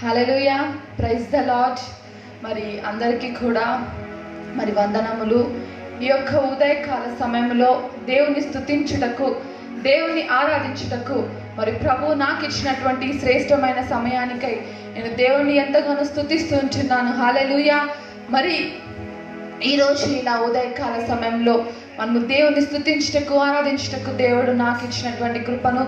Hallelujah, praise the Lord. మరి అందరికీ కూడా మరి వందనములు. ఈ యొక్క ఉదయకాల సమయంలో దేవుని స్తుతించుటకు, దేవుని ఆరాధించుటకు మరి ప్రభు నాకు ఇచ్చినటువంటి శ్రేష్టమైన సమయానికై నేను దేవుని ఎంతగానో స్తుతిస్తూ ఉంటున్నాను. హల్లెలూయా. మరి ఈరోజు ఇలా ఉదయకాల సమయంలో మనము దేవుని స్తుతించుటకు, ఆరాధించుటకు దేవుడు నాకు ఇచ్చినటువంటి కృపను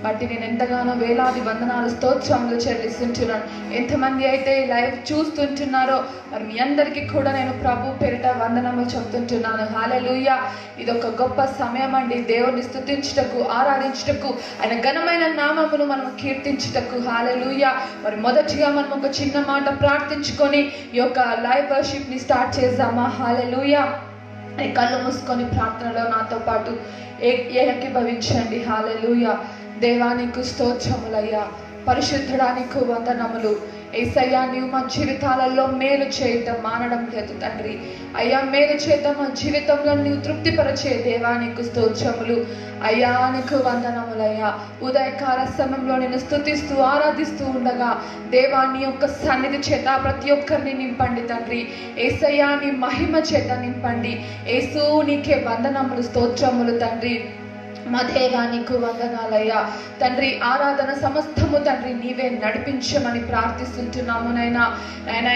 బట్టి నేను ఎంతగానో వేలాది వందనాలు, స్తోత్రములు చెల్లిస్తుంటున్నాను. ఎంతమంది అయితే లైవ్ చూస్తుంటున్నారో మరి మీ అందరికీ కూడా నేను ప్రభు పేరిట వందనములు చెప్తుంటున్నాను. హల్లెలూయా. ఇది ఒక గొప్ప సమయం అండి, దేవుని స్తుతించుటకు, ఆరాధించుటకు, ఆయన ఘనమైన నామమును మనం కీర్తించుటకు. హల్లెలూయా. మరి మొదటిగా మనం ఒక చిన్న మాట ప్రార్థించుకొని ఈ యొక్క లైవ్ వర్షిప్ ని స్టార్ట్ చేద్దామా? హల్లెలూయా. కళ్ళు మూసుకొని ప్రార్థనలో నాతో పాటు ఏకీభవించండి. హల్లెలూయా. దేవానికి స్తోత్రములయ్యా, పరిశుద్ధడానికి వందనములు. యేసయ్యా, నీవు మా జీవితాలలో మేలు చేయటం మానడం లేదు తండ్రి. అయ్యా, మేలు చేయటం మా జీవితంలో నీవు తృప్తిపరచే దేవానికి స్తోత్రములు. అయ్యా, నీకు వందనములయ్యా. ఉదయకాల సమయంలో నేను స్తుతిస్తూ ఆరాధిస్తూ ఉండగా దేవా నీ యొక్క సన్నిధి చేత ప్రతి ఒక్కరిని నింపండి తండ్రి. యేసయ్యా, నీ మహిమ చేత నింపండి. యేసు, నీకే వందనములు, స్తోత్రములు తండ్రి. మా దేవా నీకు వందనాలయ్యా తండ్రి. ఆరాధన సమస్తము తండ్రి నీవే నడిపించమని ప్రార్థిస్తుంటున్నాము నైనా.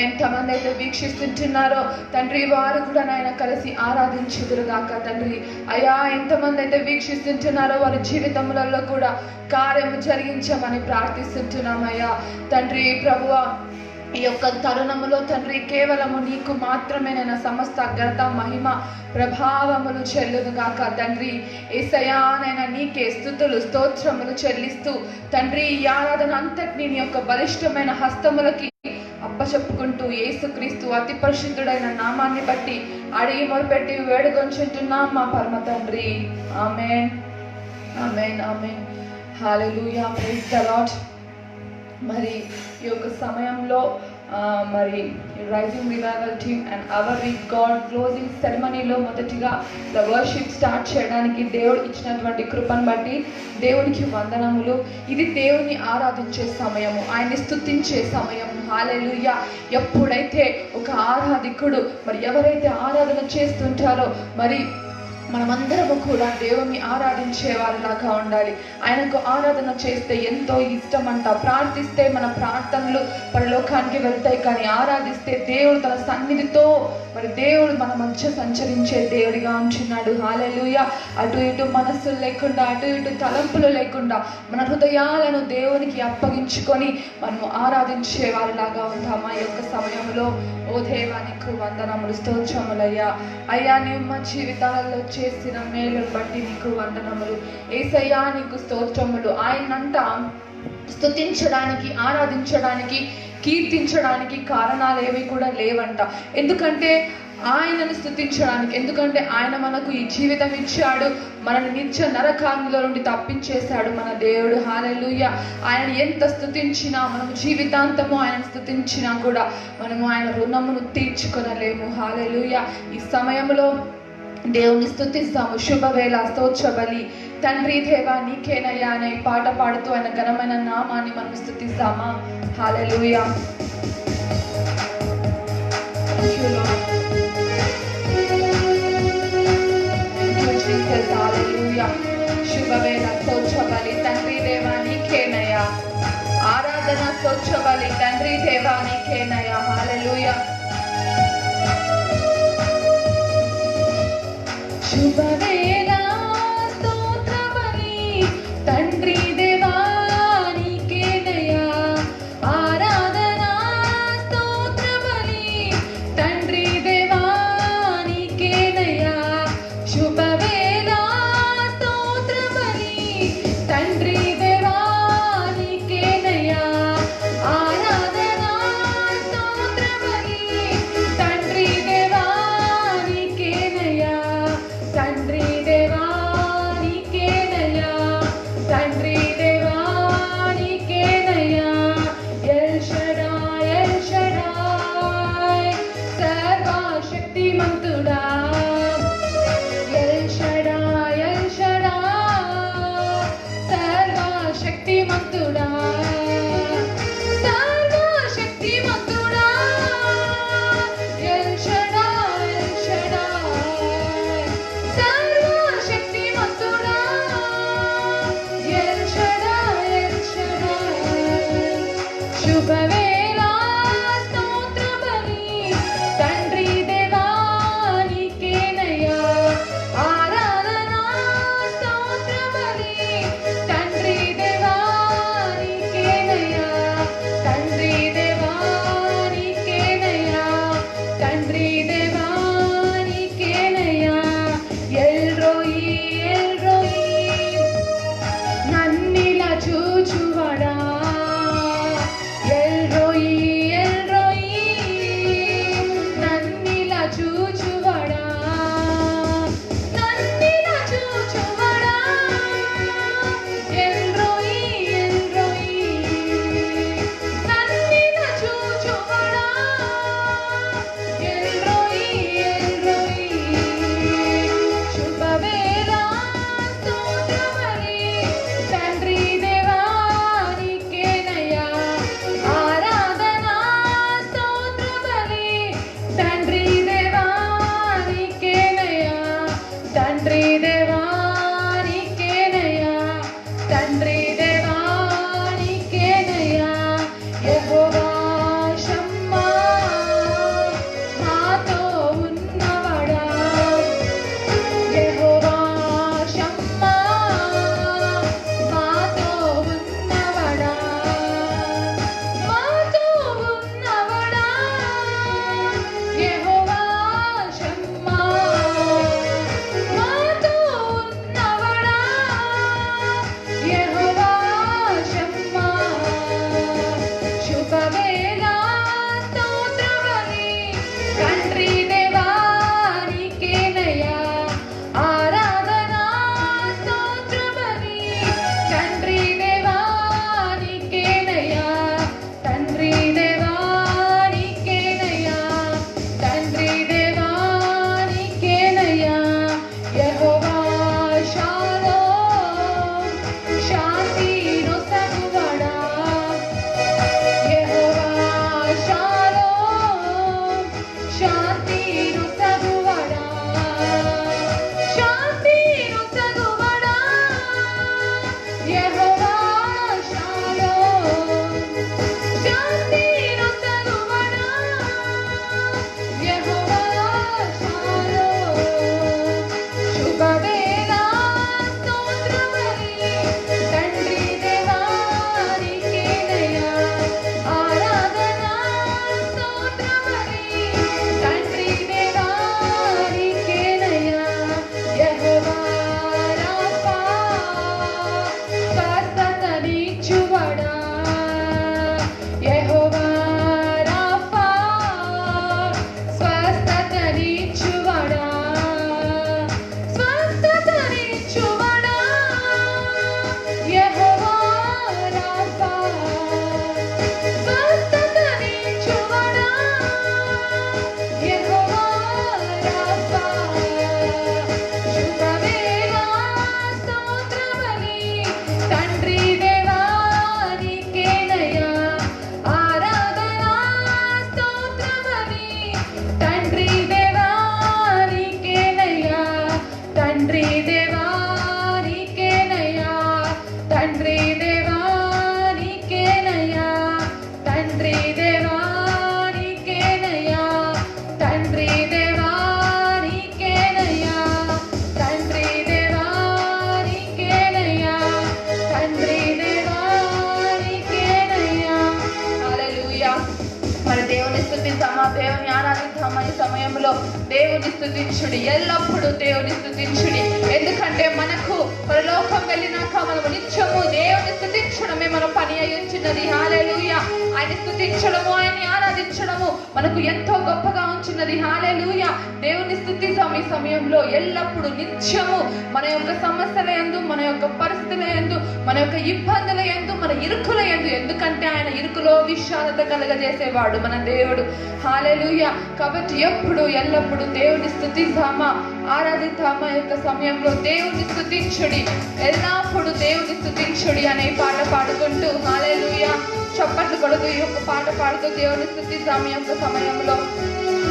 ఎంతమంది అయితే వీక్షిస్తుంటున్నారో తండ్రి వారు కూడా నాయన కలిసి ఆరాధించుదురుగాక తండ్రి. అయ్యా, ఎంతమంది అయితే వీక్షిస్తుంటున్నారో వారి జీవితములలో కూడా కార్యము జరిగించమని ప్రార్థిస్తుంటున్నామయ్యా తండ్రి. ప్రభువా, ఈ యొక్క తరుణములో తండ్రి కేవలము నీకు మాత్రమే నేను సమస్త ఘనత, మహిమ, ప్రభావములు చెల్లునుగాక తండ్రి. యేసయ్యా, నైనా నీకే స్తుతులు, స్తోత్రములు చెల్లిస్తూ తండ్రి ఈ ఆరాధన అంతటినీ నీ యొక్క బలిష్టమైన హస్తములకి అప్పచెప్పుకుంటూ యేసుక్రీస్తు అతి పరిశుద్ధుడైన నామాన్ని బట్టి అడిగి మొరపెట్టి వేడుకొంచుంటున్నాం మా పరమ తండ్రి. Amen, amen, amen. Hallelujah, praise the Lord. మరి ఈ యొక్క సమయంలో మరి rising revival team and hour with God closing సెరమనీలో మొదటిగా ద వర్షిప్ స్టార్ట్ చేయడానికి దేవుడు ఇచ్చినటువంటి కృపను బట్టి దేవునికి వందనములు. ఇది దేవుని ఆరాధించే సమయము, ఆయన్ని స్తుతించే సమయము. హల్లెలూయా. ఎప్పుడైతే ఒక ఆరాధికుడు మరి ఎవరైతే ఆరాధన చేస్తుంటారో మరి మనమందరము కూడా దేవుణ్ణి ఆరాధించే వారిలాగా ఉండాలి. ఆయనకు ఆరాధన చేస్తే ఎంతో ఇష్టం అంట. ప్రార్థిస్తే మన ప్రార్థనలు పరలోకానికి వెళ్తాయి, కానీ ఆరాధిస్తే దేవుడు తన సన్నిధితో మరి దేవుడు మన మధ్య సంచరించే దేవుడిగా ఉంటున్నాడు. హల్లెలూయా. అటు ఇటు మనస్సులు లేకుండా, అటు ఇటు తలంపులు లేకుండా మన హృదయాలను దేవునికి అప్పగించుకొని మనము ఆరాధించే వారిలాగా ఉంటామా ఈ యొక్క సమయంలో? ఓ దేవా నీకు వందనములు, స్తోత్రములయ్యా. అయ్యా, నీవు మా జీవితాలలో చేసిన మేలును బట్టి నీకు వందనములు. యేసయ్యా, నీకు స్తోత్రములు. ఆయనంట స్తుతించడానికి, ఆరాధించడానికి, కీర్తించడానికి కారణాలు ఏవి కూడా లేవంట. ఎందుకంటే ఆయనను స్తుతించడానికి, ఎందుకంటే ఆయన మనకు ఈ జీవితం ఇచ్చాడు, మనని నిత్య నరకాగ్నిలో నుండి తప్పించేశాడు మన దేవుడు. హల్లెలూయా. ఆయన ఎంత స్తుతించినా, మనము జీవితాంతము ఆయన స్తుతించినా కూడా మనము ఆయన రుణమును తీర్చుకొనలేము. హల్లెలూయా. ఈ సమయంలో దేవుని స్తుతిస్తాము. శుభవేళ, స్తోత్ర బలి. తండ్రి దేవా నీకేనయ్యా అనే పాట పాడుతూ ఆయన ఘనమైన నామాన్ని మనం స్తుతిస్తామా? హల్లెలూయా. హల్లెలూయా. శుభవేళ, స్తోత్ర బలి. తండ్రి దేవా నీకేనయ్యా ఆరాధన, స్తోత్ర బలి. తండ్రి దేవా నీకేనయ్యా. హల్లెలూయా. శుభవేళ, స్తోత్ర బలి. తండ్రి దేవా నీకేనయ్యా ఆరాధన, స్తోత్ర బలి. తండ్రి దేవా నీకేనయ్యా. శుభవేళ, స్తోత్ర బలి. తండ్రి దేవా నీకేనయ్యా ఆరాధన, స్తోత్ర బలి. తండ్రి దేవా నీకేనయ్యా. తండ్రి దేవుని ఆరాధిద్దామా ఈ సమయంలో. దేవుని స్తుతించుడి, ఎల్లప్పుడూ దేవుని స్తుతించుడి. ఎందుకంటే మనకు పరలోకం వెళ్ళినాక మనము నిత్యము దేవుని స్తుతించడమే మన పని అయి ఉంచినది. హల్లెలూయా. ఆయన స్తుతించడము, ఆయన్ని ఆరాధించడము మనకు ఎంతో గొప్పగా ఉంచినది. హల్లెలూయా. దేవుని స్తుతిద్దాం ఈ సమయంలో, ఎల్లప్పుడూ నిత్యము మన యొక్క సమస్యల యందు, మన యొక్క పరిస్థితుల యందు, మన యొక్క ఇబ్బందుల యందు, మన ఇరుకుల యందు. ఎందుకంటే ఆయన ఇరుకులో విశాలత కలగజేసేవాడు మన దేవుడు. హల్లెలూయా. కాబట్టి ఎప్పుడు ఎల్లప్పుడూ దేవుని స్తుతిద్దామా, ఆరాధిద్దామా. యొక్క సమయంలో దేవుని స్తుతించుడి, ఎల్లప్పుడూ దేవుని స్తుతించుడి అనే పాట పాడుకుంటూ హల్లెలూయా చప్పట్లు కొడుతూ ఈ యొక్క పాట పాడుతూ దేవుని స్తుతిద్దాం ఈ యొక్క సమయంలో.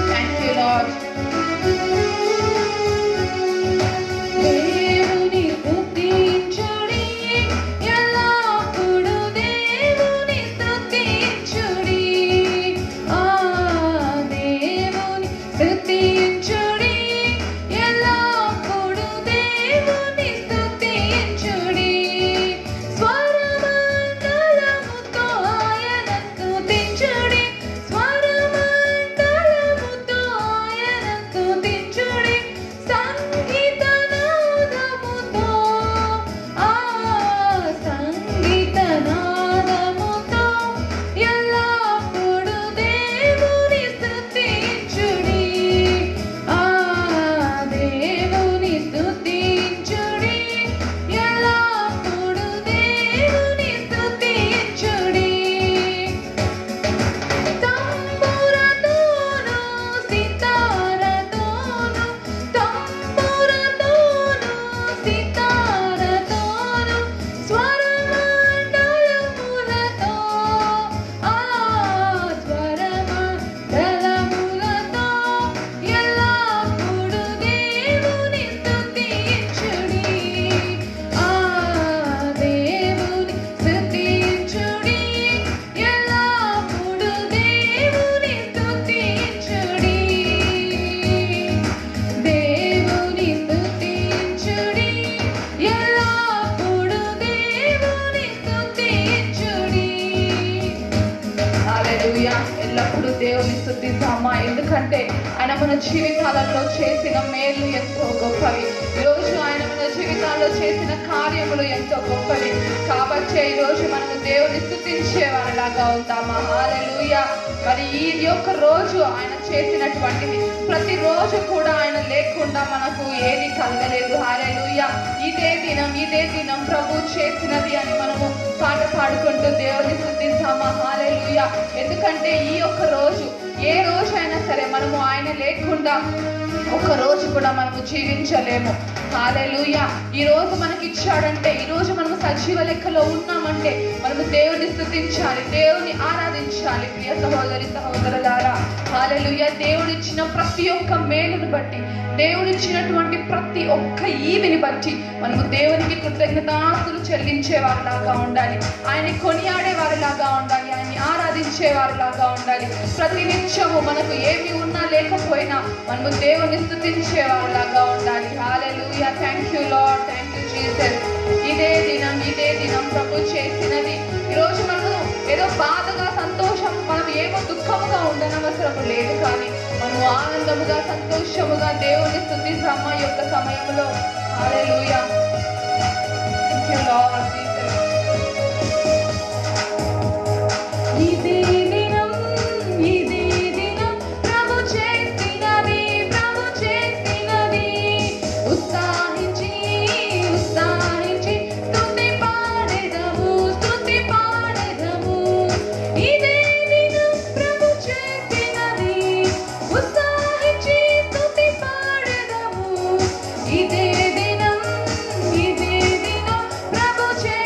Thank you lord. దేవుని స్తుతించుడి, ఎల్లప్పుడూ దేవుని స్తుతించుడి. దేవుని స్తుతించుడి, ఎల్లప్పుడూ దేవుని స్తుతించుడి. స్వరమండలముతో ఆయన స్తుతించుడి, స్వరమండలముతో ఆయన స్తుతించుడి. సంగీతనాదముతో సంగీతనాదముతో ఎల్లప్పుడూ దేవుని స్తుతించుడి. దేవుని స్తుతించుడి, ఎల్లప్పుడూ దేవుని స్తుతించుడి. తంబురతోను సితారతోను, తంబురతోను సితారతోను, స్వరమండలములతో స్వరమండలములతో ఎల్లప్పుడూ దేవుని స్తుతించుడి. దేవుని స్తుతించుడి, ఎల్లప్పుడూ దేవుని స్తుతించుడి. దేవుని స్తుతించుడి, ఎల్లప్పుడూ దేవుని స్తుతించుడి. హల్లెలూయా. ఎల్లప్పుడూ దేవుని స్తుతిద్దామా. ఎందుకంటే ఆయన మన జీవితాలలో చేసిన మేలు ఎంతో గొప్పవి. ఈరోజు ఆయన మన జీవితాల్లో చేసిన కార్యములు ఎంతో గొప్పవి. కాబట్టి ఈరోజు మనము దేవుని స్తుతించే వారిలాగా ఉందామా. హల్లెలూయా. మరి ఈ యొక్క రోజు ఆయన చేసినటువంటిది, ప్రతి రోజు కూడా ఆయన లేకుండా మనకు ఏది కలగలేదు. హల్లెలూయా. ఇదే దినం ప్రభు చేసినది అని మనము పాట పాడుకుంటూ దేవుని స్తుతిద్దామా. హల్లెలూయా. ఎందుకంటే ఈ యొక్క రోజు, ఏ రోజైనా సరే మనము ఆయన లేకుండా ఒక రోజు కూడా మనము జీవించలేము. హల్లెలూయా. ఈ రోజు మనకి ఇచ్చాడంటే, ఈ రోజు మనము సజీవ లెక్కలో ఉన్నామంటే మనము దేవుని స్తుతించాలి, దేవుని ఆరాధించాలి. ప్రియ సహోదరి సహోదరులారా, హల్లెలూయా. దేవుడిచ్చిన ప్రతి ఒక్క మేలును బట్టి, దేవుడిచ్చినటువంటి ప్రతి ఒక్క ఈవిని బట్టి మనము దేవునికి కృతజ్ఞతాస్తులు చెల్లించే వారిలాగా ఉండాలి, ఆయన కొనియాడే వారిలాగా ఉండాలి, ఆయన్ని ఆరాధించే వారిలాగా ఉండాలి. ప్రతి నిత్యము మనకు ఏమి ఉన్నా లేకపోయినా మనము దేవుని స్తుతించే వారిలాగా ఉండాలి. Hallelujah. Thank you Lord, thank you Jesus. ఇదే దినం ప్రభు చేసినది. ఈరోజు మనము ఏదో బాధగా, సంతోషం, మనం ఏమో దుఃఖముగా ఉండనవసరం లేదు, కానీ మనము ఆనందముగా, సంతోషముగా దేవుని స్తుతిద్దామా ఈ యొక్క సమయంలో. Hallelujah. Thank you Lord Jesus. ఇదే దినం ప్రభు చేసినది, ప్రభు చేసినది. ఉత్సాహించి స్తుతి పాడెదము, స్తుతి పాడెదము. ఇదే దినం ప్రభు చేసినది, ఉత్సాహించి స్తుతి పాడెదము. ఇదే దినం ప్రభు చేసినది.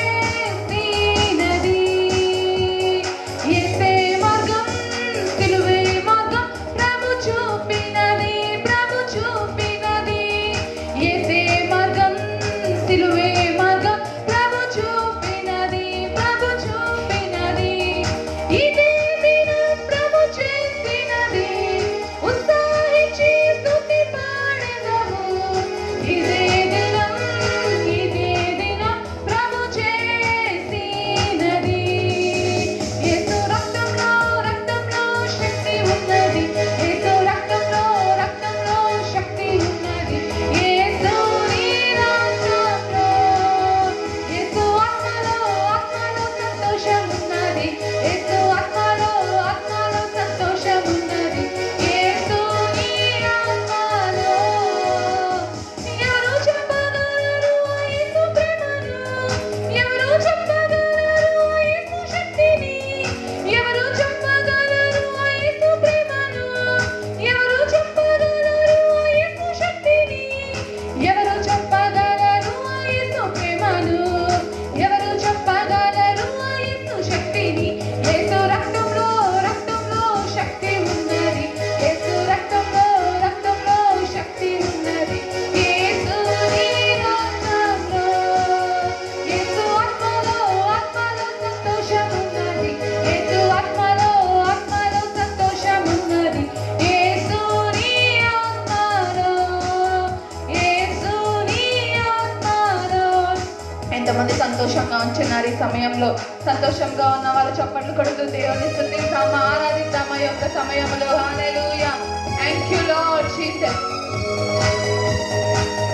సమయంలో సంతోషంగా ఉన్న వాళ్ళు చప్పట్లు కొడుతూ దేవుని స్తుతిద్దామా, ఆరాధిద్దామా ఈ యొక్క సమయంలో. Hallelujah. Thank you Lord Jesus.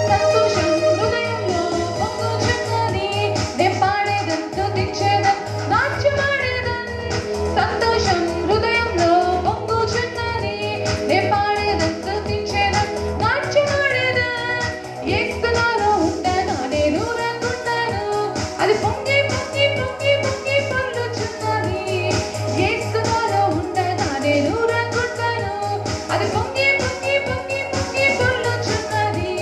సంతోషం హృదయంలో పొంగుచున్నది, నే పాడేదన్ స్తుతించేదన్ నాట్యమాడేదన్. సంతోషం హృదయంలో పొంగుచున్నది, నే పాడేదన్ స్తుతించేదన్ నాట్యమాడేదన్. యేసు నాలో ఉండగా నేను ఊరకుండను, అది పొంగి పొంగి పొంగి పొంగి పొర్లుచున్నది. యేసు నాలో ఉండగా నేను ఊరకుండను, అది పొంగి పొంగి పొంగి పొంగి పొర్లుచున్నది.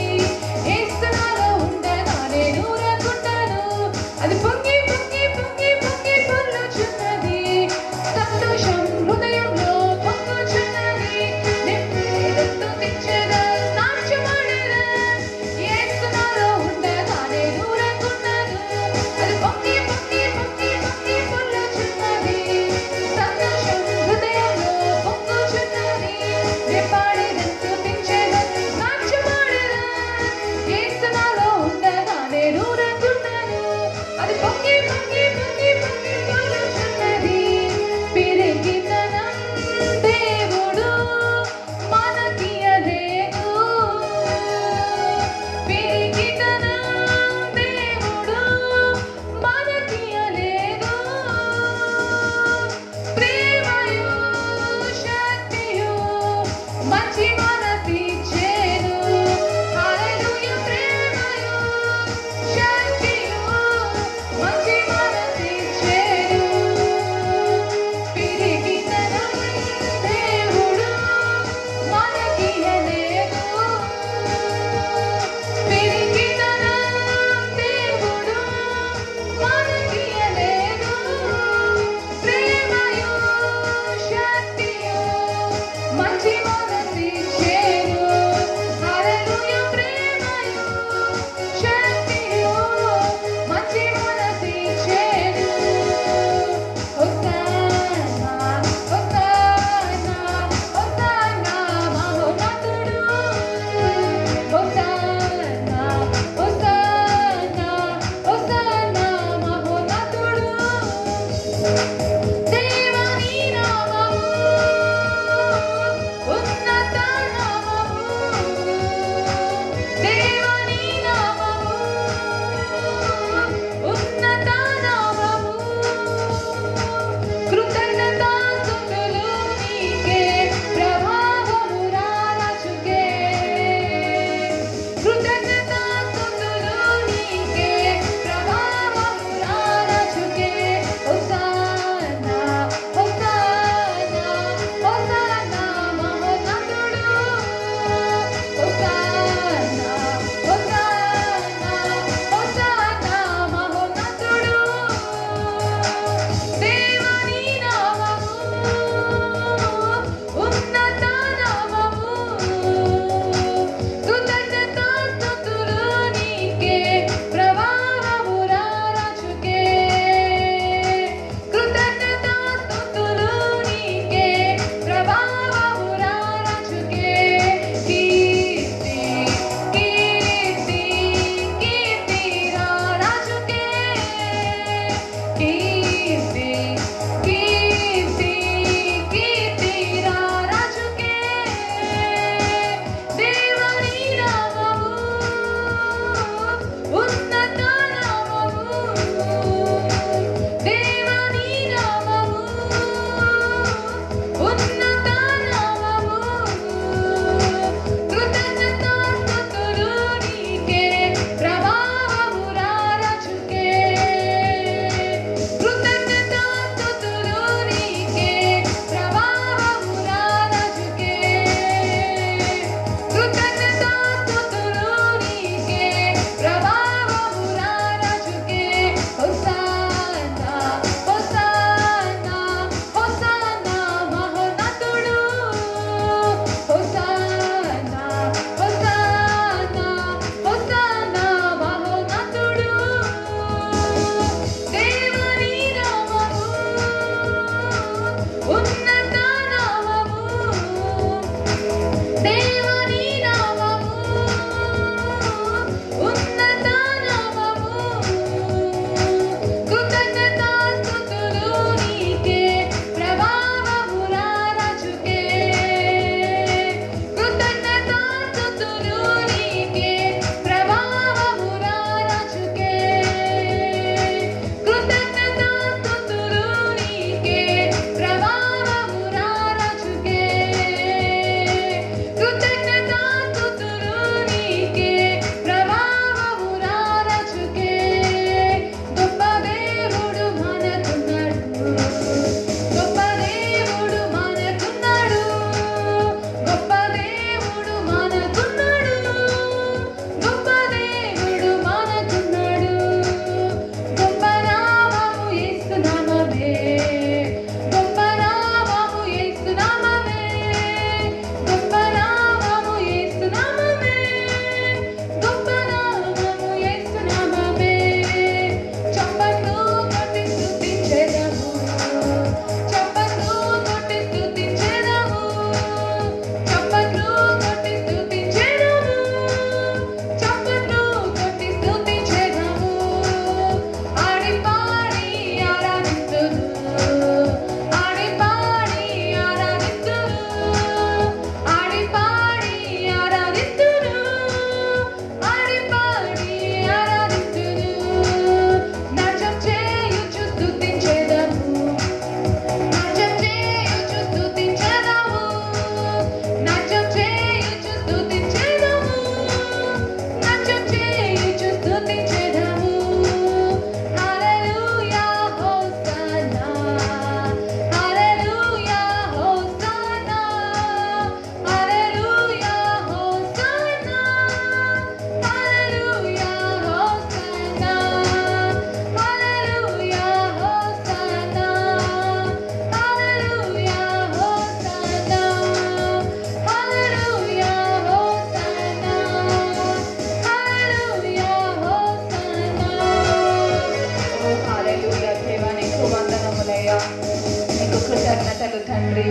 కృతజ్ఞతలు తండ్రి.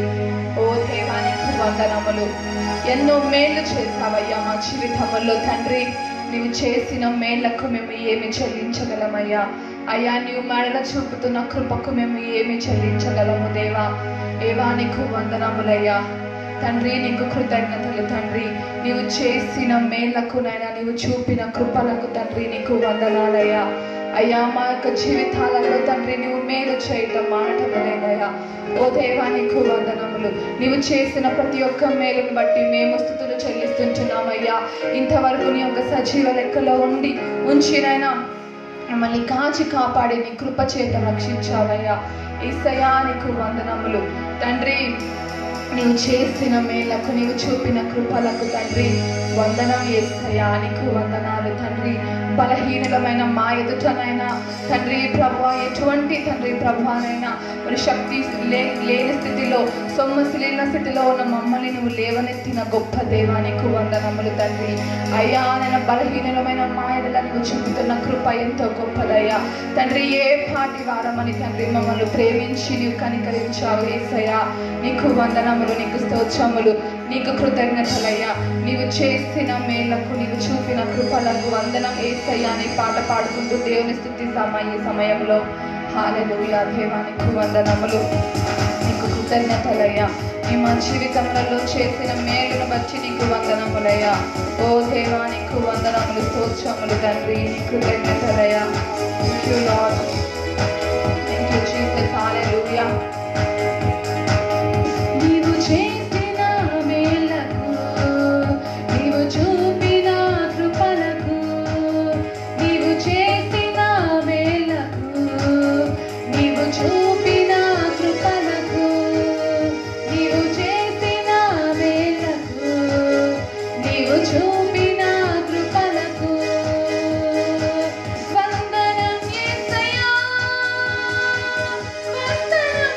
ఓ దేవానికి వందనములు. ఎన్నో మేలు చేశావయ్యా మా జీవితములో తండ్రి. నీవు చేసిన మేళ్లకు మేము ఏమి చెల్లించగలమయ్యా? అయ్యా, నీవు మెడల చూపుతున్న కృపకు మేము ఏమి చెల్లించగలము దేవా? ఏవానికి వందనములయ్యా తండ్రి. నీకు కృతజ్ఞతలు తండ్రి. నీవు చేసిన మేళ్లకు నైనా, నీవు చూపిన కృపలకు తండ్రి నీకు వందనాలయ్యా. అయ్యా, మా యొక్క జీవితాలలో తండ్రి నీవు మేలు చేయటం మాటలేదయ్యా. ఓ దేవా నీకు వందనములు. నీవు చేసిన ప్రతి ఒక్క మేలును బట్టి మేము స్తుతులు చెల్లిస్తుంటున్నామయ్యా. ఇంతవరకు నీ యొక్క సజీవ లెక్కలో ఉంచినైనా మమ్మల్ని కాచి కాపాడి నీ కృప చేత రక్షించావయ్యా. యేసయ్యా నీకు వందనములు తండ్రి. నీవు చేసిన మేలకు, నీవు చూపిన కృపలకు తండ్రి వందనం యేసయ్యా. నీకు వందనాలు తండ్రి. బలహీనమైన మా ఎదుటనైనా తండ్రి ప్రభా, ఎటువంటి తండ్రి ప్రభానైనా మరి శక్తి లేని స్థితిలో, సొమ్మసిలిన స్థితిలో ఉన్న మమ్మల్ని నువ్వు లేవనెత్తిన గొప్ప దేవానికి వందనములు తండ్రి. అయ్యా, నేను బలహీనమైన మా ఎదుట నువ్వు చూపుతున్న కృప ఎంతో గొప్పదయ్యా తండ్రి. ఏ పాటి వారమని తండ్రి మమ్మల్ని ప్రేమించి నీవు కనికరించావు యేసయ్యా. నీకు వందనములు, నీకు స్తోత్రములు, నీకు కృతజ్ఞతలయ్యా. నీవు చేసిన మేళ్లకు, నీవు చూపిన కృపలకు వందనం యేసయ్యా అని పాట పాడుకుంటూ దేవుని స్తుతిస్తామా ఈ సమయంలో. హల్లెలూయా. దేవానికి వందనములు, నీకు కృతజ్ఞతలయ్యా. నీ మా జీవితములలో చేసిన మేలును బట్టి నీకు వందనములయ్యా. ఓ దేవానికి వందనములు, స్తోత్రములు తండ్రి. నీ కృతజ్ఞతలయ్యా. Thank you Lord. Thank you Jesus. Hallelujah. నీవు చేసిన మేలకు, నీవు చూపిన కృపలకు, నీవు చేసిన మేలకు, నీవు చూపిన కృపలకు, నీవు చేసిన మేలకు, నీవు చూపిన కృపలకు వందనం యేసయ్యా. వందనం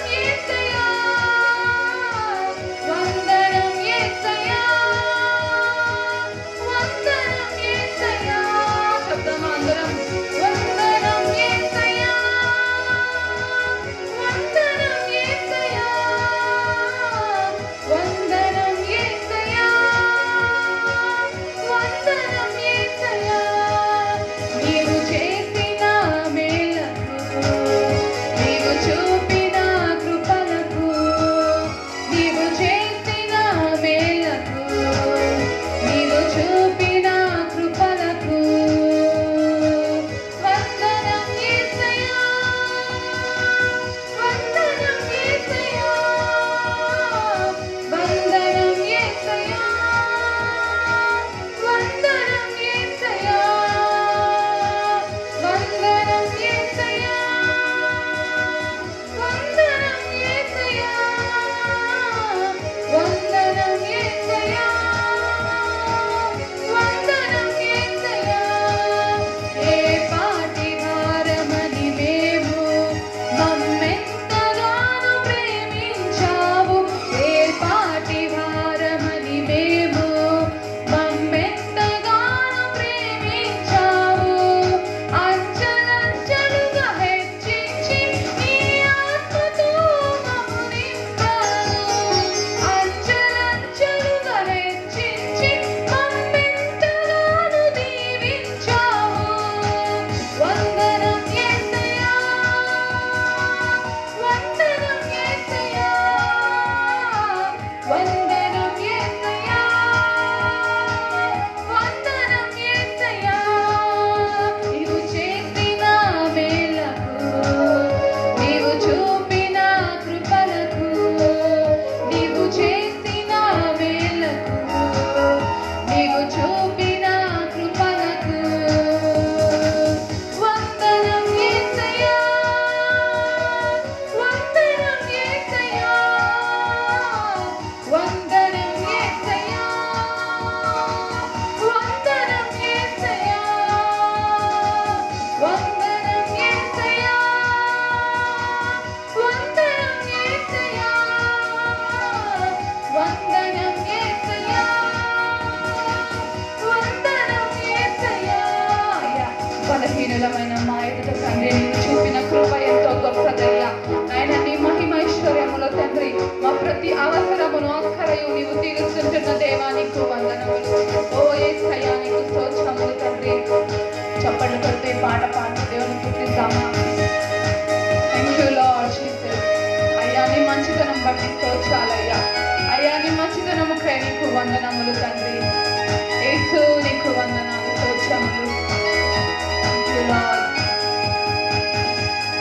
ప్రతి అవసరమును అక్కరయు నీవు తీరుస్తుంటున్న దేవానికి వందనములు. ఓ యేసయ్యా నీకు స్తోత్రములు తండ్రి. చప్పట్లు కొట్టి పాట పాడుతూ దేవుని స్తుతిద్దామా? Thank you Lord Jesus. అయ్యా నీ మంచితనం బట్టి స్తోత్రాలయ్యా. అయ్యా నీ మంచితనముకై నీకు వందనములు తండ్రి. యేసు నీకు వందనాలు, స్తోత్రములు. Thank you lord.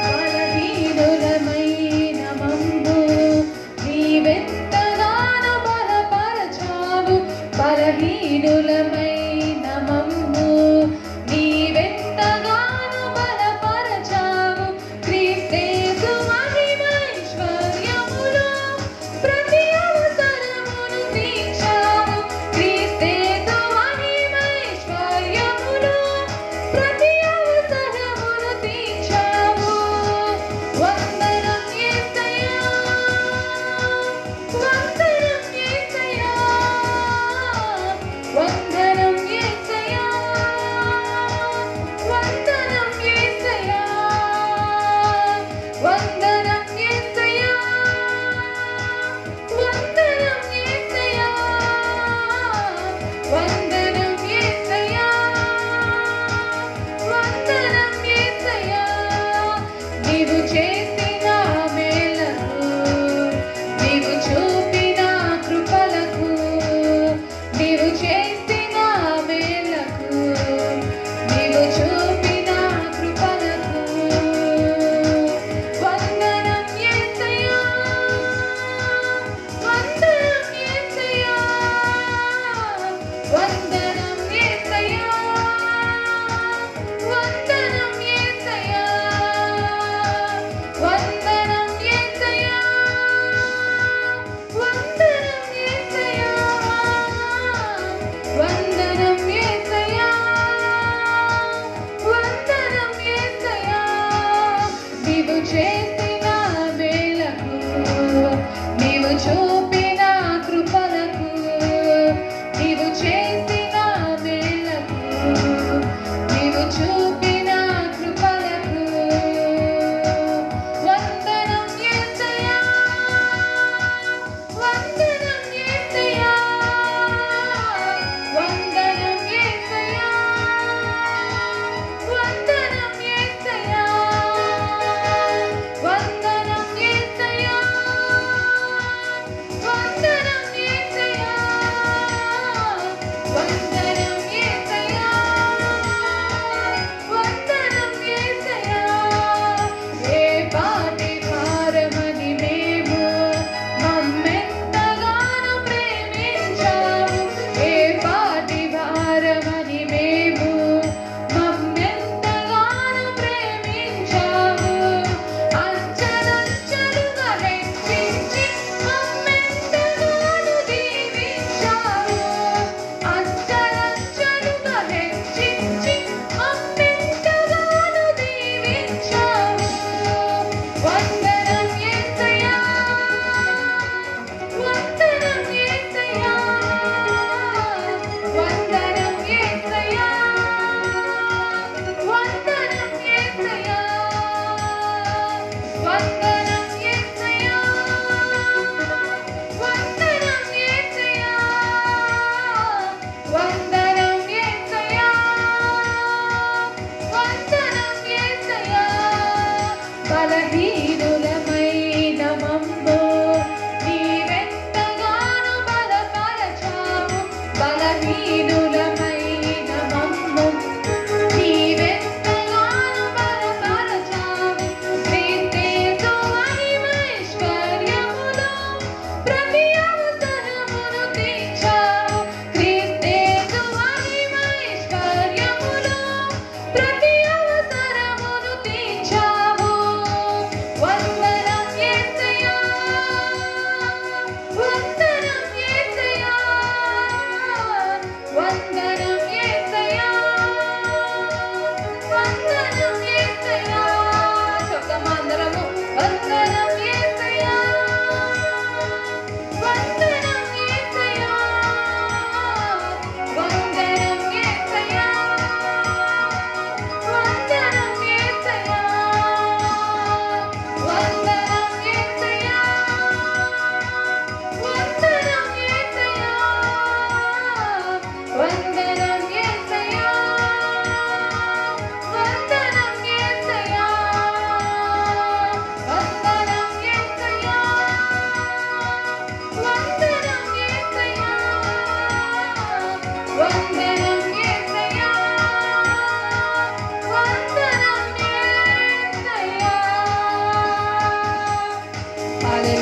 బలహీనులమైన మమ్ము నీవెంతగానో బలపరచావు. బలహీనులమైన మమ్ము నీవెంతగానో బలపరచావు. క్రీస్తేసు మహిమైశ్వర్యములో ప్రతి అవసరమును తీర్చావు. క్రీస్తేసు మహిమైశ్వర్యములో ప్రతి అవసరమును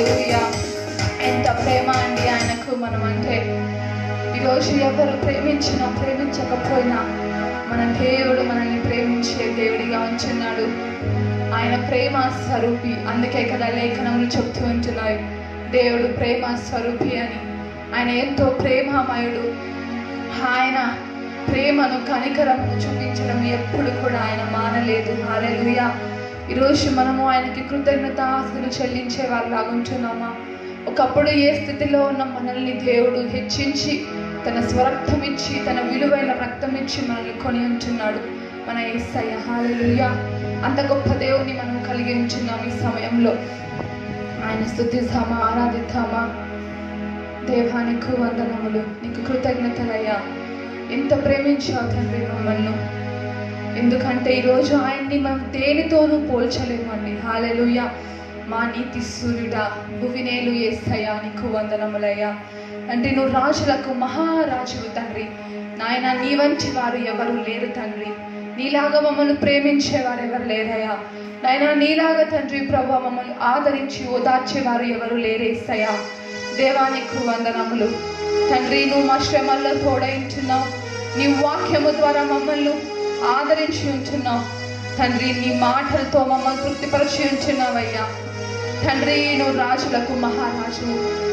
హల్లెలూయా. ఎంత ప్రేమ అండి ఆయనకు మనం అంటే. ఈరోజు ఎవరు ప్రేమించినా ప్రేమించకపోయినా మన దేవుడు మనల్ని ప్రేమించే దేవుడిగా ఉంచున్నాడు. ఆయన ప్రేమ స్వరూపి. అందుకే కదా లేఖనములు చెప్తూ ఉంటున్నాయి దేవుడు ప్రేమ స్వరూపి అని. ఆయన ఎంతో ప్రేమమయుడు. ఆయన ప్రేమను కనికరమును చూపించడం ఎప్పుడు కూడా ఆయన మానలేదు. హల్లెలూయా. ఈరోజు మనము ఆయనకి కృతజ్ఞతాస్తులు చెల్లించే వారిలాగా ఉంటున్నామా? ఒకప్పుడు ఏ స్థితిలో ఉన్న మనల్ని దేవుడు హెచ్చించి తన స్వరక్తం ఇచ్చి తన విలువైన రక్తం ఇచ్చి మనల్ని కొని ఉంచున్నాడు మన యేసయ్య. హల్లెలూయా. అంత గొప్ప దేవుని మనం కలిగి ఉంచున్నాం. ఈ సమయంలో ఆయన స్తుతిద్దామా, ఆరాధిద్దామా. దేవా నీకు వందనములు, నీకు కృతజ్ఞతలయ్యా. ఎంత ప్రేమించావు తండ్రి మమ్మల్ని. ఎందుకంటే ఈరోజు ఆయన్ని మనం దేనితోనూ పోల్చలేమండి. హల్లెలూయా. మా నీతి సూర్యుడా, భువినేలు యేసయ్యా నీకు వందనములయ్యా. అంటే నువ్వు రాజులకు మహారాజువు తండ్రి. నాయన నీ వంటి వారు ఎవరు లేరు తండ్రి. నీలాగా మమ్మల్ని ప్రేమించేవారు ఎవరు లేరయ్యా. నాయన నీలాగా తండ్రి ప్రభు మమ్మల్ని ఆదరించి ఓదార్చేవారు ఎవరు లేరేసయ్యా. దేవా నీకు వందనములు తండ్రి. నువ్వు మా శ్రమల్లో తోడైంచున్నావు. నీ వాక్యము ద్వారా మమ్మల్ని ఆదరించి ఉంచున్నావు తండ్రి. నీ మాటలతో మమ్మల్ని తృప్తిపరిచి ఉంచున్నావయ్యా తండ్రి. నువ్వు రాజులకు మహారాజు,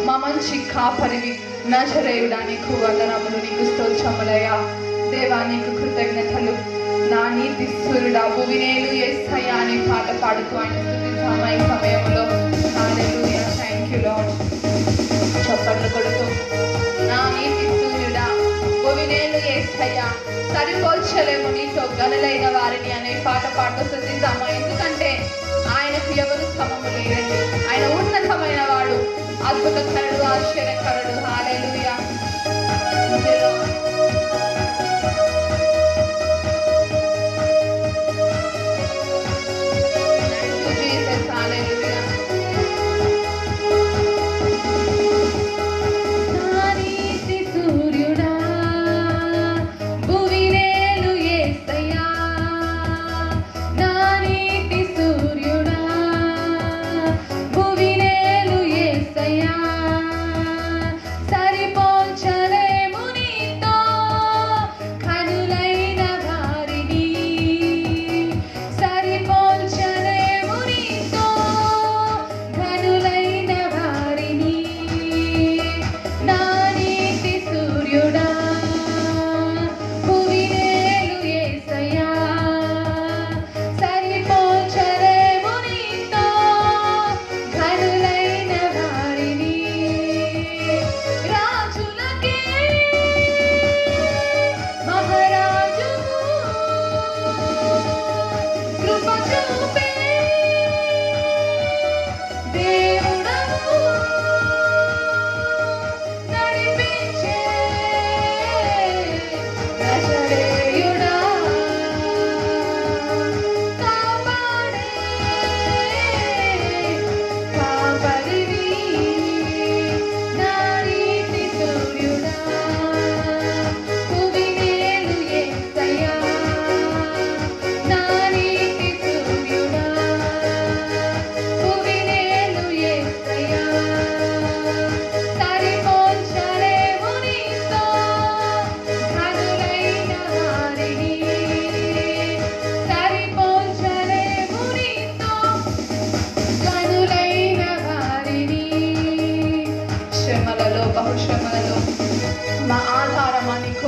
మా మంచి కాపరివి, నజరేయుడా నీకు వందనములు, నీకు స్తోత్రములయ్యా. దేవా నీకు కృతజ్ఞతలు. నా నీతి సూర్యుడా, భువినేలు యేసయ్యా అనే పాట పాడుతూ ఆయన స్తుతిద్దామా ఈ సమయంలో. హల్లెలూయా. Thank you Lord. చప్పట్లు కొడుతూ నా నీతి సూర్యుడా, భువినేలు యేసయ్యా, సరిపోల్చలేము నీతో గనులైన వారిని అనే పాట పాడుతూ స్తుతిద్దామా. ఎందుకంటే ఆయనకు ఎవరు సమము లేరండి. ఆయన ఉన్నతమైన వాడు, అద్భుతకరుడు, ఆశ్చర్యకరుడు. హల్లెలూయా.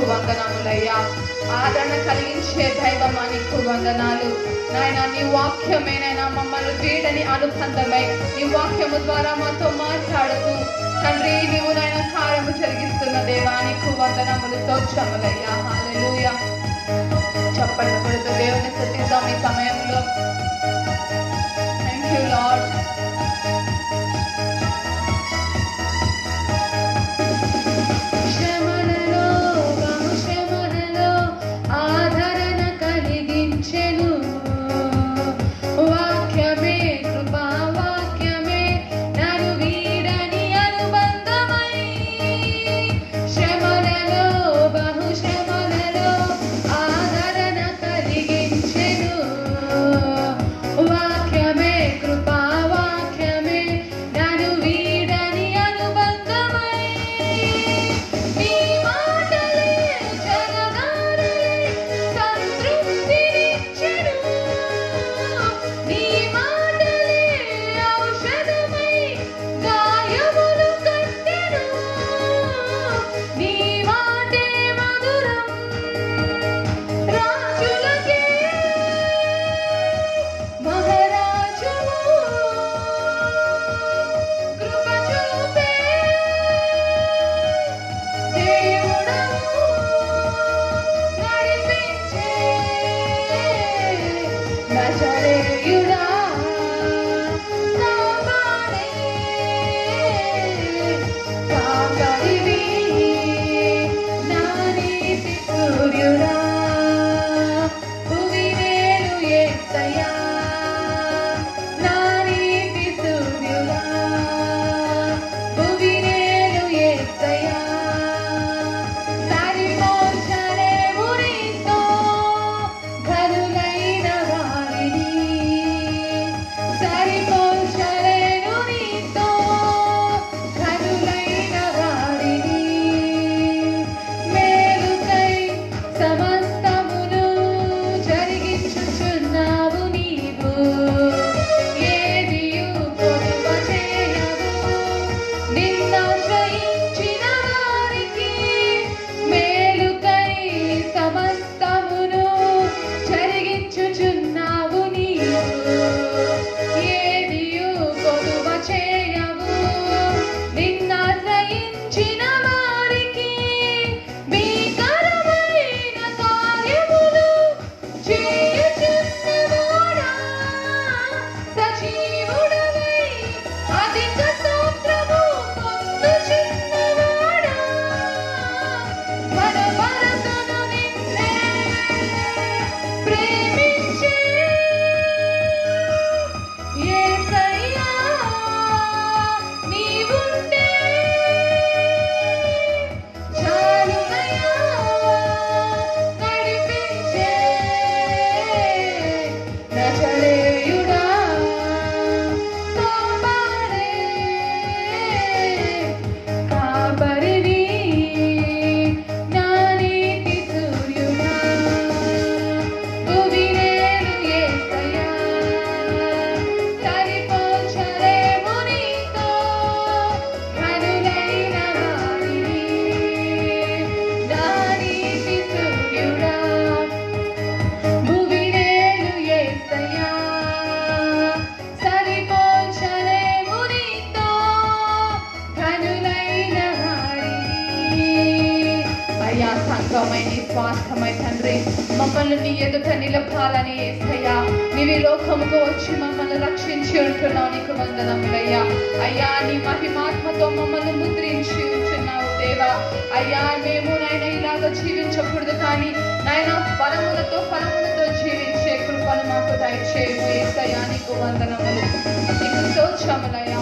వందనములయ్యా. ఆదరణ కలిగించే దైవమా నీకు వందనాలు నాయన. నీ వాక్యమేనైనా మమ్మల్ని వీడని అనుబంధమై నీ వాక్యము ద్వారా మాతో మాట్లాడుతూ తండ్రి నీవు నాయన కార్యము జరిగిస్తున్న దేవా నీకు వందనములు, స్తోత్రములయ్యా. హల్లెలూయా. చప్పట్లు కొడుతూ దేవుని స్తుతిద్దాం ఈ సమయంలో. Thank you lord. మార్గమై నీ స్వాస్థమై తండ్రి మమ్మల్ని నీ ఎదుట నిలపాలని యేసయ్యా నీవి లోకముకు వచ్చి మమ్మల్ని రక్షించి ఉంటున్నావు. నీకు వందనములయ్యా. అయ్యా నీ మహిమాత్మతో మమ్మల్ని ముద్రించి ఉంటున్నావు దేవా. అయ్యా మేము నాయన ఇలాగ జీవించకూడదు కానీ నాయన ఫలములతో జీవించే కృపను మాకు దయచేయము యేసయ్యా. నీకు వందనములు, నీకు స్తోత్రములయ్యా.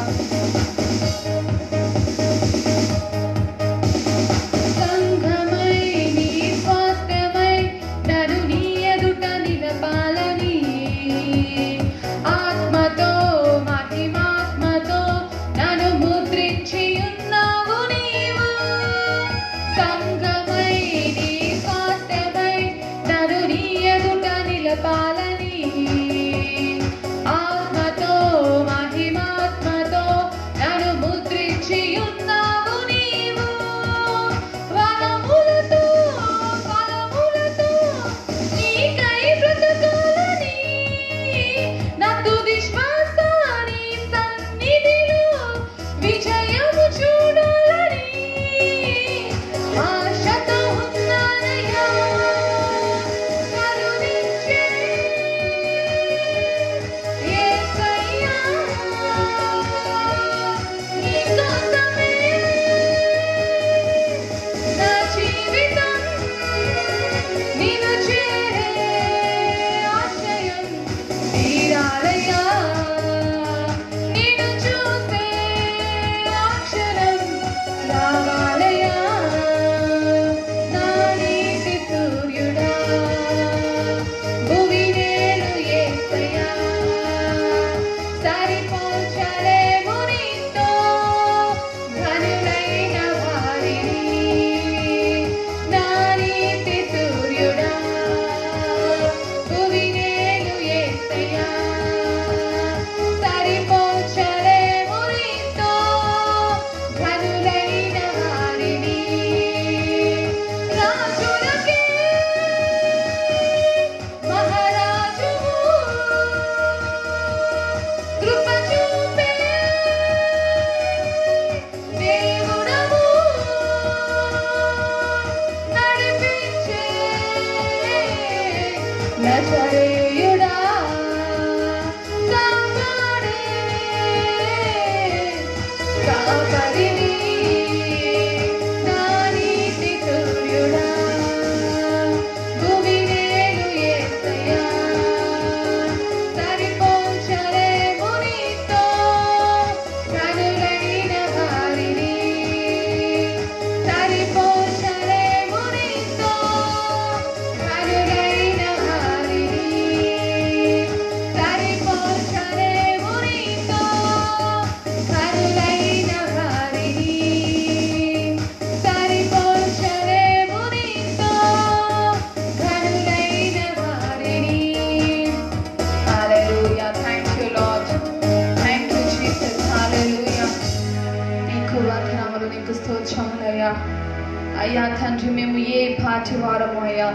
అయ్యా తండ్రి మేము ఏ పాటి వారము అయ్యా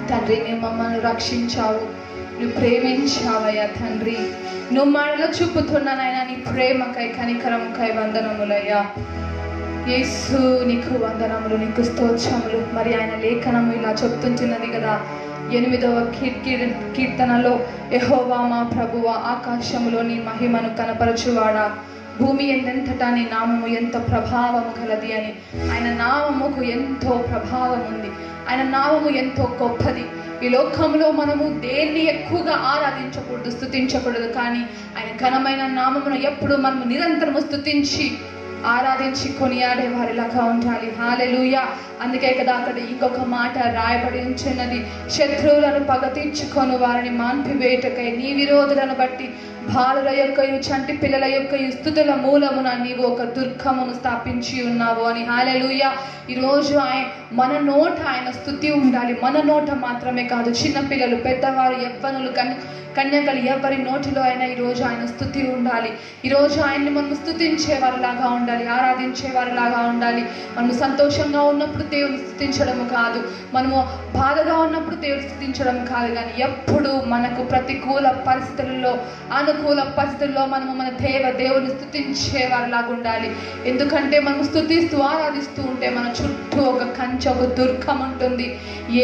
తండ్రి నువ్వు మమ్మల్ని రక్షించావు, నువ్వు ప్రేమించావయ్యా తండ్రి. నువ్వు మరల చూపుతున్నానైనా నీ ప్రేమకై కనికరముకై వందనములయ్యా. యేసు నీకు వందనములు, నీకు స్తోత్రములు. మరి ఆయన లేఖనము ఇలా చెప్తుంటున్నది కదా 8వ కీర్తనలో, యెహోవా మా ప్రభువా ఆకాశములో నీ మహిమను కనపరచువాడా, భూమి ఎంతటా నీ నామము ఎంత ప్రభావము కలది అని. ఆయన నామముకు ఎంతో ప్రభావం ఉంది, ఆయన నామము ఎంతో గొప్పది. ఈ లోకంలో మనము దేన్ని ఎక్కువగా ఆరాధించకూడదు, స్తుతించకూడదు, కానీ ఆయన ఘనమైన నామమును ఎప్పుడు మనము నిరంతరము స్తుతించి ఆరాధించి కొనియాడే వారిలాగా ఉండాలి. హల్లెలూయా. అందుకే కదా అక్కడ ఇంకొక మాట రాయబడి ఉంచున్నది, శత్రువులను పగ తీర్చుకొని వారిని మాన్పివేటకై నీ విరోధులను బట్టి బాలుల యొక్కయు చంటి పిల్లల యొక్కయు స్తుతుల మూలమున నీవు ఒక దుర్గమును స్థాపించి ఉన్నావు అని. హల్లెలూయా. ఈరోజు మన నోట ఆయన స్తుతి ఉండాలి. మన నోట మాత్రమే కాదు, చిన్నపిల్లలు, పెద్దవారు, యవ్వనులు, కన్యకలు, ఎవరి నోటిలో అయినా ఈరోజు ఆయన స్తుతి ఉండాలి. ఈరోజు ఆయన్ని మనం స్తుతించే వారిలాగా ఉండాలి. ఉండాలి, ఆరాధించే వారిలాగా ఉండాలి. మనము సంతోషంగా ఉన్నప్పుడు దేవుని స్తుతించడం కాదు, మనము బాధగా ఉన్నప్పుడు దేవుని స్తుతించడం కాదు, కానీ ఎప్పుడు మనకు ప్రతికూల పరిస్థితుల్లో అనుకూల పరిస్థితుల్లో మనము మన దేవుని స్తుతించే వారిలాగా ఉండాలి. ఎందుకంటే మనం స్తుతిస్తూ ఆరాధిస్తూ ఉంటే మన చుట్టూ ఒక కంచె, ఒక దుర్గం ఉంటుంది.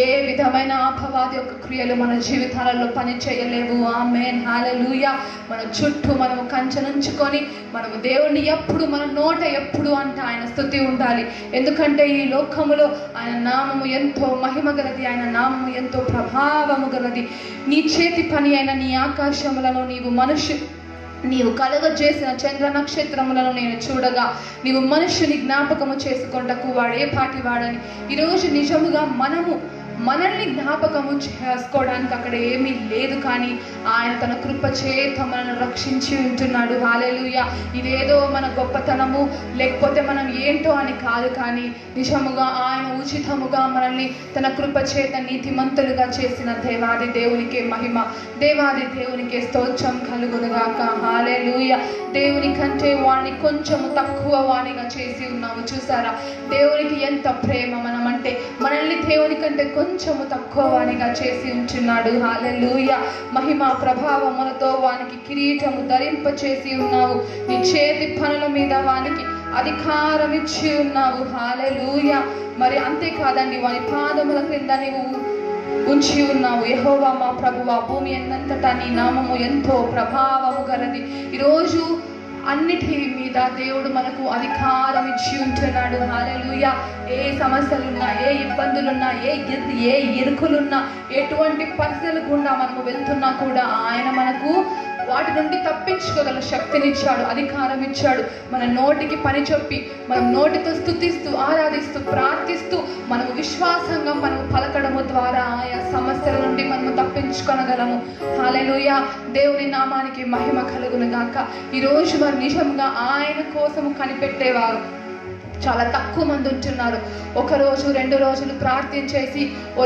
ఏ విధమైన అపవాది యొక్క క్రియలు మన జీవితాలలో పని చేయలేవు. ఆమేన్, హల్లెలూయా. మన చుట్టూ మనము కంచెనుంచుకొని మనము దేవుణ్ణి ఎప్పుడు మన నోట ఎప్పుడు అంటే ఆయన స్తుతి ఉండాలి. ఎందుకంటే ఈ లోకములో ఆయన నామము ఎంతో మహిమ గలది, ఆయన నామము ఎంతో ప్రభావము గలది. నీ చేతి పని అయిన నీ ఆకాశములను నీవు కలుగజేసిన చంద్ర నక్షత్రములను నేను చూడగా నీవు మనుష్యుని జ్ఞాపకము చేసుకొంటకు వాడే పాటి వాడని. ఈరోజు నిజముగా మనల్ని జ్ఞాపకము చేసుకోవడానికి అక్కడ ఏమీ లేదు, కానీ ఆయన తన కృప చేత మనల్ని రక్షించి ఉంటున్నాడు. హల్లెలూయా. ఇదేదో మన గొప్పతనము లేకపోతే మనం ఏంటో అని కాదు, కానీ నిజముగా ఆయన ఉచితముగా మనల్ని తన కృప చేత నీతిమంతులుగా చేసిన దేవాది దేవునికే మహిమ, దేవాది దేవునికే స్తోత్రం కలుగునుగాక. హల్లెలూయా. దేవుని కంటే వాడిని కొంచెము తక్కువ వాణిగా చేసి ఉన్నాము. చూసారా దేవునికి ఎంత ప్రేమ మనమంటే. మనల్ని దేవుని కంటే కొంచెము తక్కువ వాణిగా చేసి ఉంచున్నాడు. హల్లెలూయా. మహిమ ప్రభావములతో వానికి కిరీటము ధరింప చేసి ఉన్నావు. నీ చేతి పనుల మీద వానికి అధికారం ఇచ్చి ఉన్నావు. హల్లెలూయా. మరి అంతేకాదండి, వాని పాదముల క్రింద నీవు ఉంచి ఉన్నావు. యెహోవా మా ప్రభువా, భూమి ఎన్నంతటా నీ నామము ఎంతో ప్రభావము గలది. ఈరోజు అన్నిటి మీద దేవుడు మనకు అధికారం ఇచ్చి ఉంటున్నాడు. హల్లెలూయా. ఏ సమస్యలున్నా, ఏ ఇబ్బందులున్నా, ఏ ఇరుకులున్నా, ఎటువంటి పరిస్థితులు గుండా మనము వెళ్తున్నా కూడా ఆయన మనకు వాటి నుండి తప్పించుకోగల శక్తినిచ్చాడు, అధికారం ఇచ్చాడు. మన నోటికి పని చెప్పి మనం నోటితో స్తుతిస్తూ ఆరాధిస్తూ ప్రార్థిస్తూ మనము విశ్వాసంగా మనము పలకడము ద్వారా ఆయా సమస్యల నుండి మనము తప్పించుకొనగలము. హల్లెలూయా. దేవుని నామానికి మహిమ కలుగును గాక. ఈరోజు మరి నిజంగా ఆయన కోసము కనిపెట్టేవారు చాలా తక్కువ మంది ఉంటున్నారు. ఒక రోజు 2 రోజులు ప్రార్థించేసి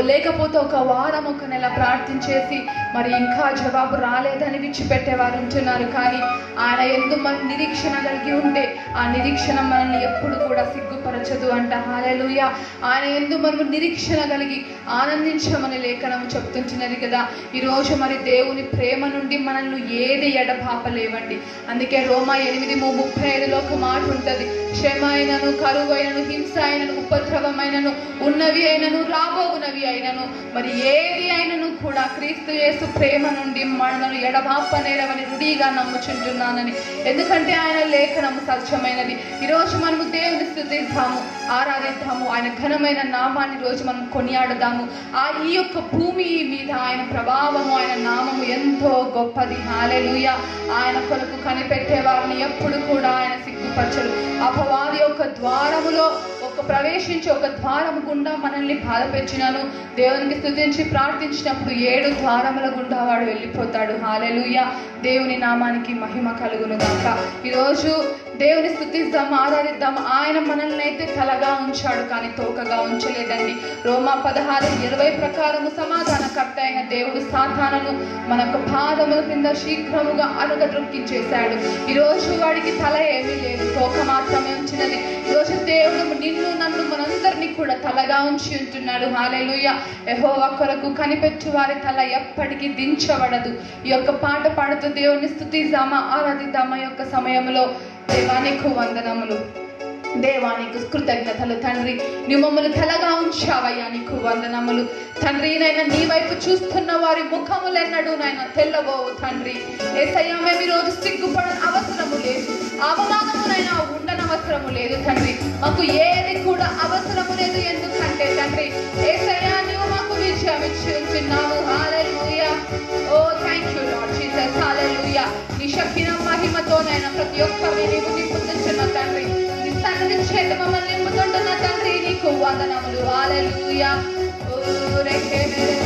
లేకపోతే ఒక వారం, ఒక నెల ప్రార్థించేసి మరి ఇంకా జవాబు రాలేదని విడిచిపెట్టేవారు ఉంటున్నారు. కానీ ఆయన యందు మనం నిరీక్షణ కలిగి ఉంటే ఆ నిరీక్షణ మనల్ని ఎప్పుడు కూడా సిగ్గుపరచదు అంట. హల్లెలూయా. ఆయన యందు మనము నిరీక్షణ కలిగి ఆనందించమని లేఖనం చెప్తుంటున్నది కదా. ఈరోజు మరి దేవుని ప్రేమ నుండి మనల్ని ఏది ఎడబాపలేవండి. అందుకే రోమా 8:35 ఒక మాట ఉంటుంది, శ్రమ అయినను, కరువు అయినను, హింస అయినను, ఉపద్రవమైనను, ఉన్నవి అయినను, రాబోగునవి అయినను, మరి ఏది అయినను కూడా క్రీస్తు యేసు ప్రేమ నుండి మనల్ని ఎడబాపనేరవని రుడిగా నమ్ముచుంటున్నానని. ఎందుకంటే ఆయన లేఖనము సత్యమైనది. ఈరోజు మనము దేవుని స్తుతిద్దాము, ఆరాధిద్దాము, ఆయన ఘనమైన నామాన్ని రోజు మనం కొనియాడదాము. ఈ యొక్క భూమి మీద ఆయన ప్రభావము, ఆయన నామము ఎంతో గొప్పది. హల్లెలూయా. ఆయన కొరకు కనిపెట్టే వారిని ఎప్పుడు కూడా ఆయన సిగ్గుపరచడు. అపవాది యొక్క ద్వారములో ప్రవేశించి ఒక ద్వారము గుండా మనల్ని బాధపెచ్చినాను. దేవునికి స్తుతించి ప్రార్థించినప్పుడు 7 ద్వారముల గుండా వాడు వెళ్ళిపోతాడు. హల్లెలూయా. దేవుని నామానికి మహిమ కలుగును గాక. ఈరోజు దేవుని స్తుతిద్దాం, ఆరాధిద్దాం. ఆయన మనల్ని అయితే తలగా ఉంచాడు, కానీ తోకగా ఉంచలేదండి. రోమా 16:20 ప్రకారము సమాధానకర్త అయిన దేవుడు సాతానును మన పాదముల కింద శీఘ్రముగా అణగద్రొక్కించేశాడు. ఈరోజు వాడికి తల ఏమీ లేదు, తోక మాత్రమే ఉంచినది. ఈరోజు దేవుడు నిన్ను నన్ను మనందరినీ కూడా తలగా ఉంచి ఉంటున్నాడు. హల్లెలూయా. యెహోవా కొరకు కనిపెట్టు వారి తల ఎప్పటికీ దించబడదు. ఈ యొక్క పాట పాడుతూ దేవుని స్తుతిద్దామా, ఆరాధిద్దామా. ఈ యొక్క సమయంలో దేవానికి వందనములు, దేవానికి కృతజ్ఞతలు. తండ్రి, నువ్వు మమ్మల్ని తలగా ఉంచావయ్యా, నీకు వందనములు తండ్రి. నైనా నీ వైపు చూస్తున్న వారి ముఖములెన్నడూ నైనా తెల్లబోవు తండ్రి. యేసయ్యా, మేము ఈరోజు సిగ్గుపడని అవసరము లేదు, అవమానమునైనా ఉండనవసరము లేదు తండ్రి. మాకు ఏది కూడా అవసరము లేదు. ఎందుకంటే తండ్రి యేసయ్యా, నువ్వు మాకు విజయం ఇచ్చి ఉంటున్నావు. హల్లెలూయా. ఓ థ్యాంక్ యూ లార్డ్ జీసస్. హల్లెలూయా. నీ శక్తిన మహిమతోనైనా ప్రతి ఒక్కరిని నీవు నింపుతున్న తండ్రి, నీ సన్నిధి చేత మమ్మల్ని నింపుతుంటున్న తండ్రి, నీకు వందనములు. హల్లెలూయా. ఓ రేఖే మేరే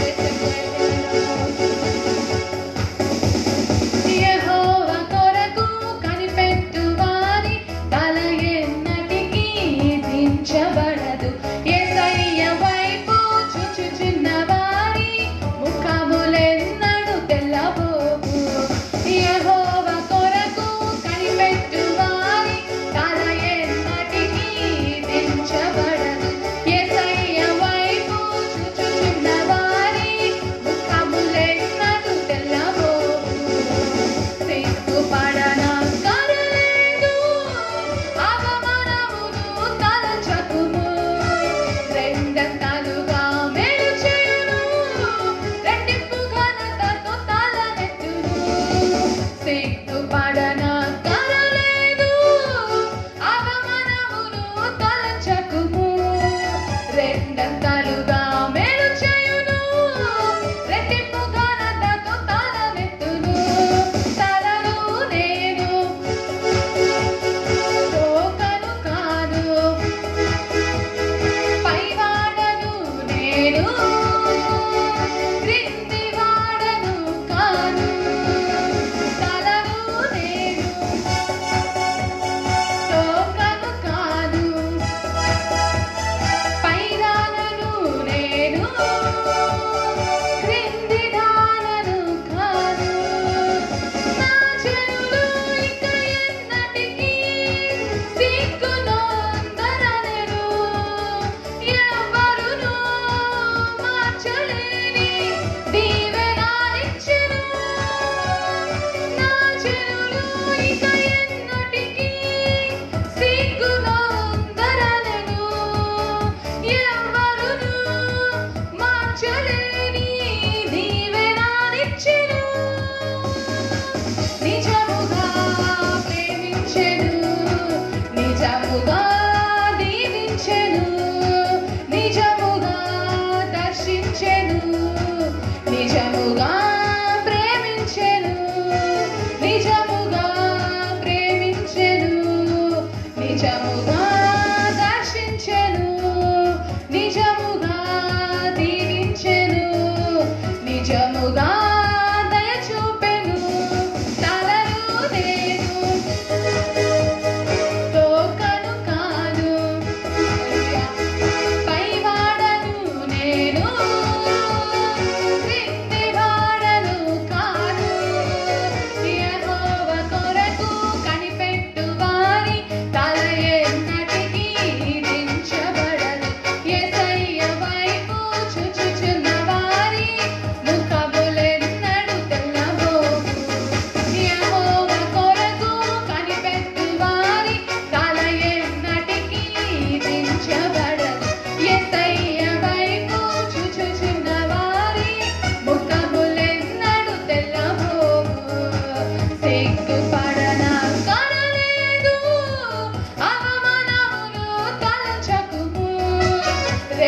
యెహోవా కొరకు కనిపెట్టు వారి తల ఎన్నటికీ దించబడదు. యేసయ్య వైపు చూచుచున్న వారి ముఖములెన్నడూ తెల్లబోవు. యెహోవా కొరకు కనిపెట్టు వారి తల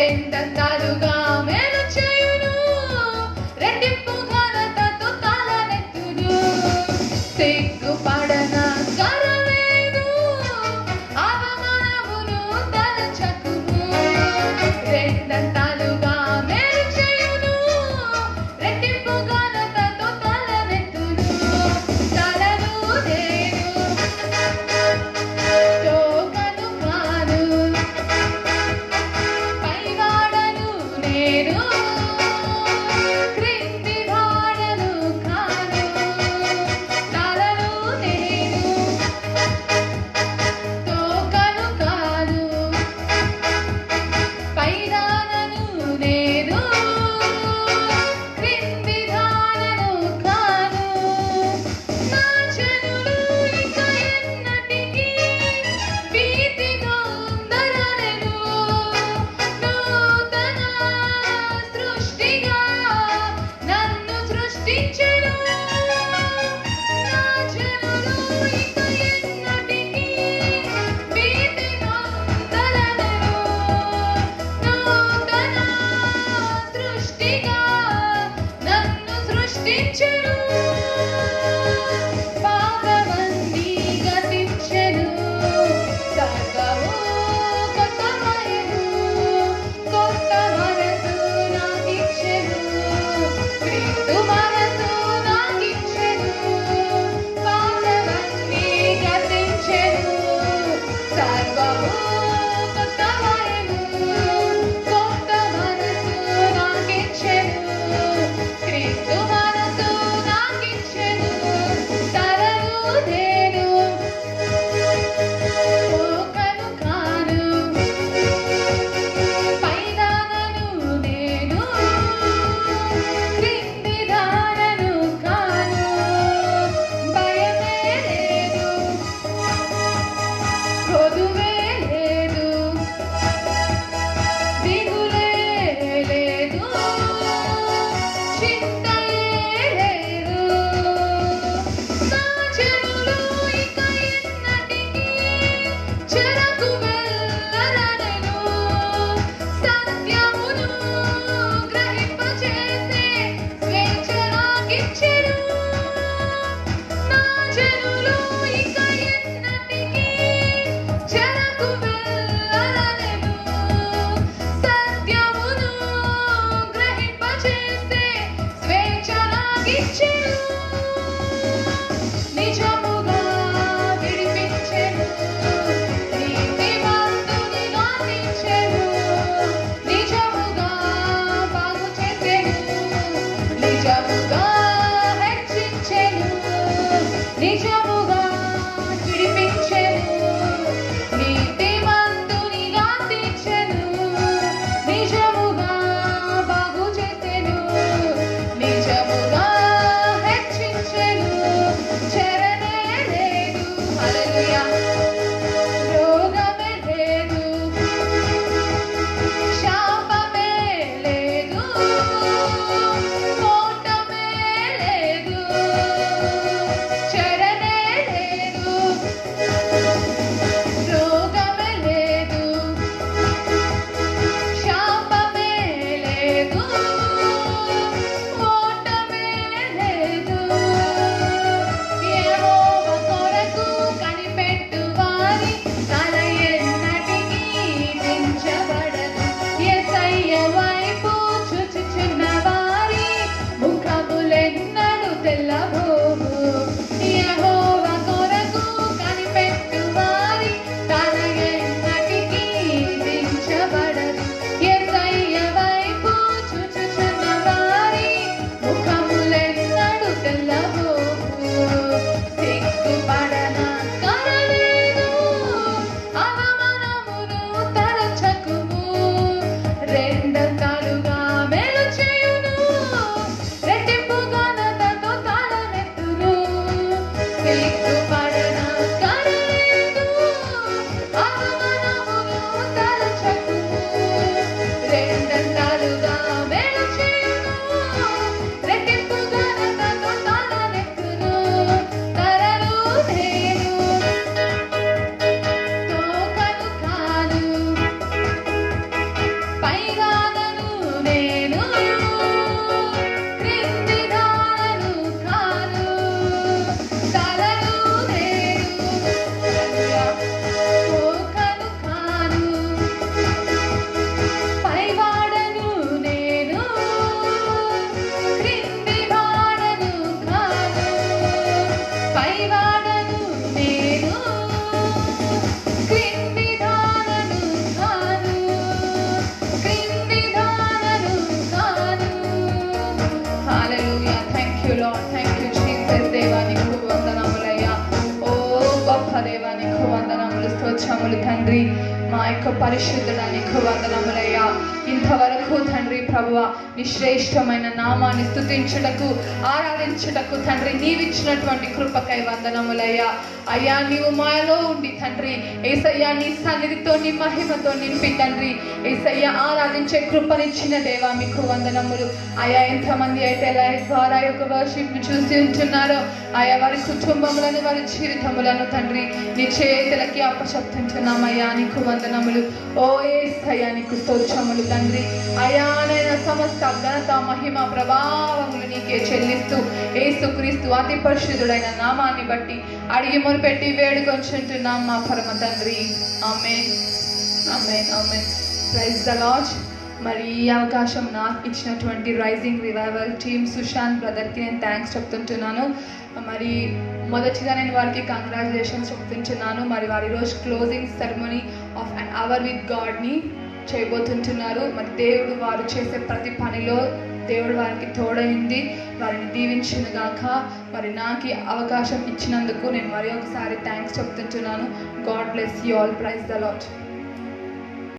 రెండంతాలుగా మేలు చేయును, రెట్టింపు ఘనతతో తలనెత్తును. సిగ్గుపడన కరలేదు, అవమానమును తలచకుము. రెండంతాలుగా మేలు చేయును, రెట్టింపు ఘనతతో తలనెత్తును. తలను నేను తోకను కాను, పైవాడను మా యొక్క పరిశుద్ధుడా నీకు వందనములయ్యా. ఇంతవరకు తండ్రి ప్రభువ నీ శ్రేష్టమైన నామాన్ని స్తుతించుటకు ఆరాధించుటకు తండ్రి నీవిచ్చినటువంటి కృపకై వందనములయ్యా. అయ్యా నీవు మాయలో ఉండి తండ్రి యేసయ్యా నీ సన్నిధితో నీ మహిమతో నింపి తండ్రి యేసయ్యా ఆరాధించే కృపనిచ్చిన దేవా మీకు వందనములు. అయ్యా ఎంతమంది అయితే లైవ్ ద్వారా యొక్క వర్షిప్ చూసి ఉంటున్నారో ఆయా వారి కుటుంబములను వారి జీవితములను తండ్రి నీ చేతులకి అప్పచెప్తుంటున్నామయ్యా నీకు వందనములు. ఓ యేసయ్యా నీకు స్తోత్రములు తండ్రి. అయ్యా నేను సమస్త ఘనత మహిమ ప్రభావములు నీకే చెల్లిస్తూ యేసుక్రీస్తు అతి పరిశుద్ధుడైన నామాన్ని బట్టి అడిగి మొరుపెట్టి వేడుకొంచుంటున్నాం మా పరమ తండ్రి. Amen amen amen. Praise the Lord. మరి ఈ అవకాశం నాకు ఇచ్చినటువంటి రైజింగ్ రివైవల్ టీమ్ సుశాంత్ బ్రదర్కి నేను థ్యాంక్స్ చెప్తుంటున్నాను. మరి మొదటిగా నేను వారికి కంగ్రాచులేషన్స్ చెప్తుంటున్నాను. మరి వారి రోజు closing ceremony of an hour with గాడ్ని చేయబోతుంటున్నారు. మరి దేవుడు వారు చేసే ప్రతి పనిలో దేవుడు వారికి తోడైంది, వారిని దీవించిన గాక. మరి నాకు అవకాశం ఇచ్చినందుకు నేను మరి ఒకసారి థ్యాంక్స్ చెప్తుంటున్నాను. God bless you all. Praise the lord.